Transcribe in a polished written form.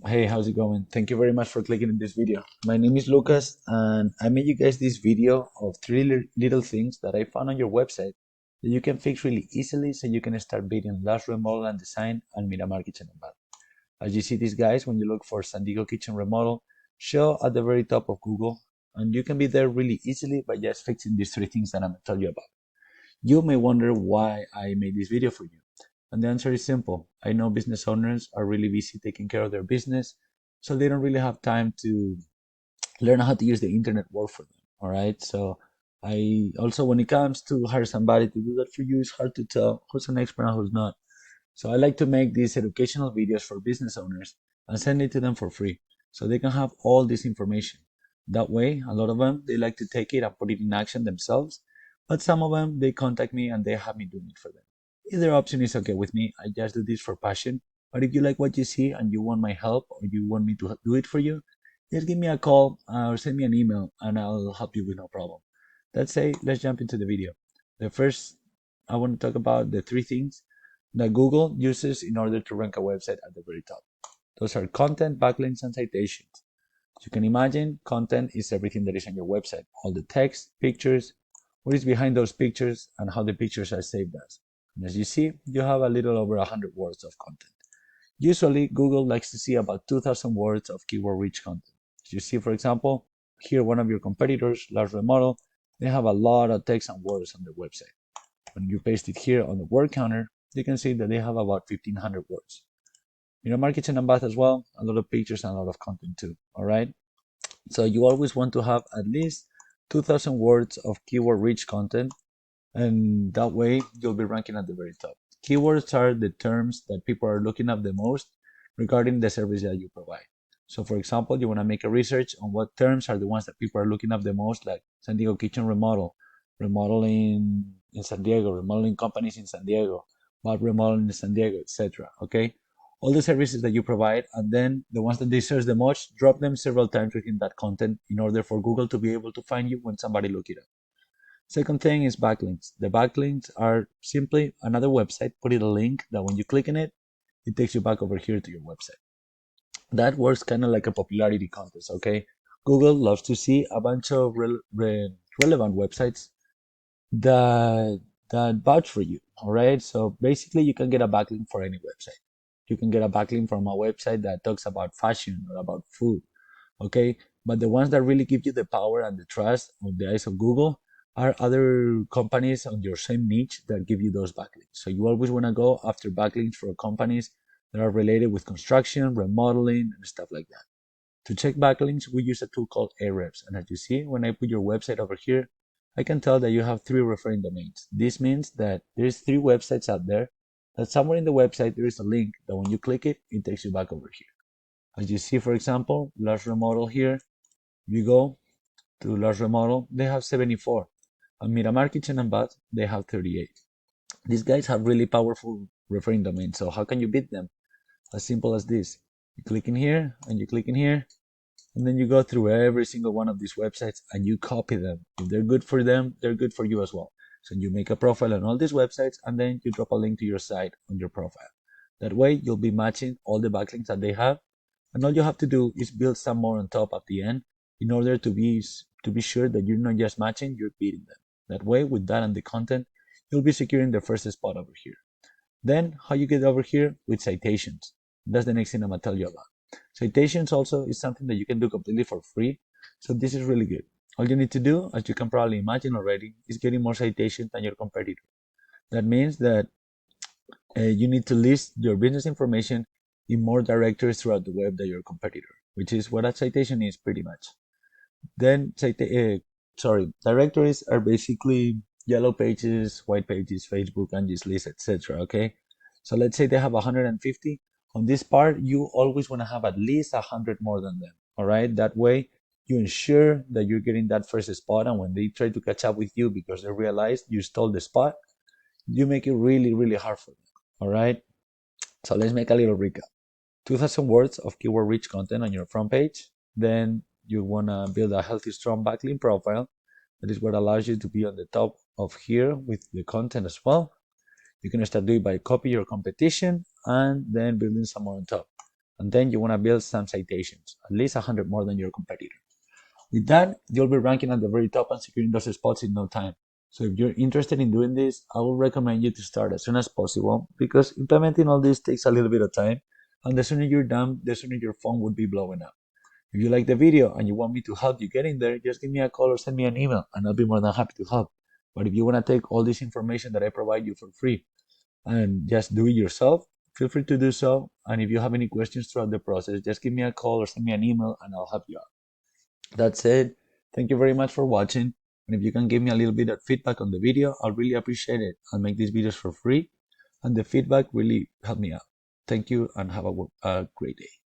Hey, how's it going? Thank you very much for clicking in this video. My name is Lucas, and I made you guys this video of three little things that I found on your website that you can fix really easily so you can start beating Lars Remodel and Design and Miramar Kitchen and Bath. As you see these guys, when you look for San Diego Kitchen Remodel, show at the very top of Google, and you can be there really easily by just fixing these three things that I'm going to tell you about. You may wonder why I made this video for you. And the answer is simple. I know business owners are really busy taking care of their business, so they don't really have time to learn how to use the internet work for them. All right. So I also, when it comes to hire somebody to do that for you, it's hard to tell who's an expert and who's not. So I like to make these educational videos for business owners and send it to them for free so they can have all this information. That way, a lot of them, they like to take it and put it in action themselves, but some of them, they contact me and they have me doing it for them. Either option is okay with me. I just do this for passion. But if you like what you see and you want my help or you want me to do it for you, just give me a call or send me an email and I'll help you with no problem. Let's say, let's jump into the video. The first, I want to talk about the three things that Google uses in order to rank a website at the very top. Those are content, backlinks, and citations. As you can imagine, content is everything that is on your website, all the text, pictures, what is behind those pictures, and how the pictures are saved as. And as you see, you have a little over 100 words of content. Usually, Google likes to see about 2,000 words of keyword-rich content. As you see, for example, here one of your competitors, Lars Remodel, they have a lot of text and words on their website. When you paste it here on the word counter, you can see that they have about 1,500 words. Miramar Kitchen and Bath as well, a lot of pictures and a lot of content too, all right? So you always want to have at least 2,000 words of keyword-rich content, and that way you'll be ranking at the very top. Keywords are the terms that people are looking up the most regarding the service that you provide. So for example, you want to make a research on what terms are the ones that people are looking up the most, like San Diego Kitchen Remodel, remodeling in San Diego, remodeling companies in San Diego, but remodeling in San Diego, etc. Okay? All the services that you provide, and then the ones that they search the most, drop them several times within that content in order for Google to be able to find you when somebody look it up. Second thing is backlinks. The backlinks are simply another website, put it a link that when you click on it, it takes you back over here to your website. That works kind of like a popularity contest, okay? Google loves to see a bunch of relevant websites that vouch for you, all right? So basically, you can get a backlink for any website. You can get a backlink from a website that talks about fashion or about food, okay? But the ones that really give you the power and the trust on the eyes of Google are other companies on your same niche that give you those backlinks. So you always want to go after backlinks for companies that are related with construction, remodeling, and stuff like that. To check backlinks, we use a tool called Ahrefs. And as you see, when I put your website over here, I can tell that you have three referring domains. This means that there's three websites out there, that somewhere in the website there is a link that when you click it, it takes you back over here. As you see, for example, Lars Remodel here, you go to Lars Remodel, they have 74. And Miramar Kitchen and Bath, they have 38. These guys have really powerful referring domains, so how can you beat them? As simple as this. You click in here, and you click in here, and then you go through every single one of these websites and you copy them. If they're good for them, they're good for you as well. So you make a profile on all these websites and then you drop a link to your site on your profile. That way you'll be matching all the backlinks that they have, and all you have to do is build some more on top at the end in order to be sure that you're not just matching, you're beating them. That way, with that and the content, you'll be securing the first spot over here. Then how you get over here? With citations. That's the next thing I'm gonna tell you about. Citations also is something that you can do completely for free. So this is really good. All you need to do, as you can probably imagine already, is getting more citations than your competitor. That means that you need to list your business information in more directories throughout the web than your competitor, which is what a citation is pretty much. Then, directories are basically yellow pages, white pages, Facebook, Angie's List, etc. Okay, so let's say they have 150. On this part, you always want to have at least 100 more than them. All right, that way you ensure that you're getting that first spot, and when they try to catch up with you because they realize you stole the spot, you make it really, really hard for them. All right, so let's make a little recap. 2,000 words of keyword rich content on your front page. Then you want to build a healthy, strong backlink profile. That is what allows you to be on the top of here with the content as well. You can start doing by copy your competition and then building some more on top. And then you want to build some citations, at least 100 more than your competitor. With that, you'll be ranking at the very top and securing those spots in no time. So if you're interested in doing this, I will recommend you to start as soon as possible, because implementing all this takes a little bit of time, and the sooner you're done, the sooner your phone would be blowing up. If you like the video and you want me to help you get in there, just give me a call or send me an email and I'll be more than happy to help. But if you want to take all this information that I provide you for free and just do it yourself, feel free to do so. And if you have any questions throughout the process, just give me a call or send me an email and I'll help you out. That's it. Thank you very much for watching. And if you can give me a little bit of feedback on the video, I'll really appreciate it. I'll make these videos for free and the feedback really helped me out. Thank you and have a great day.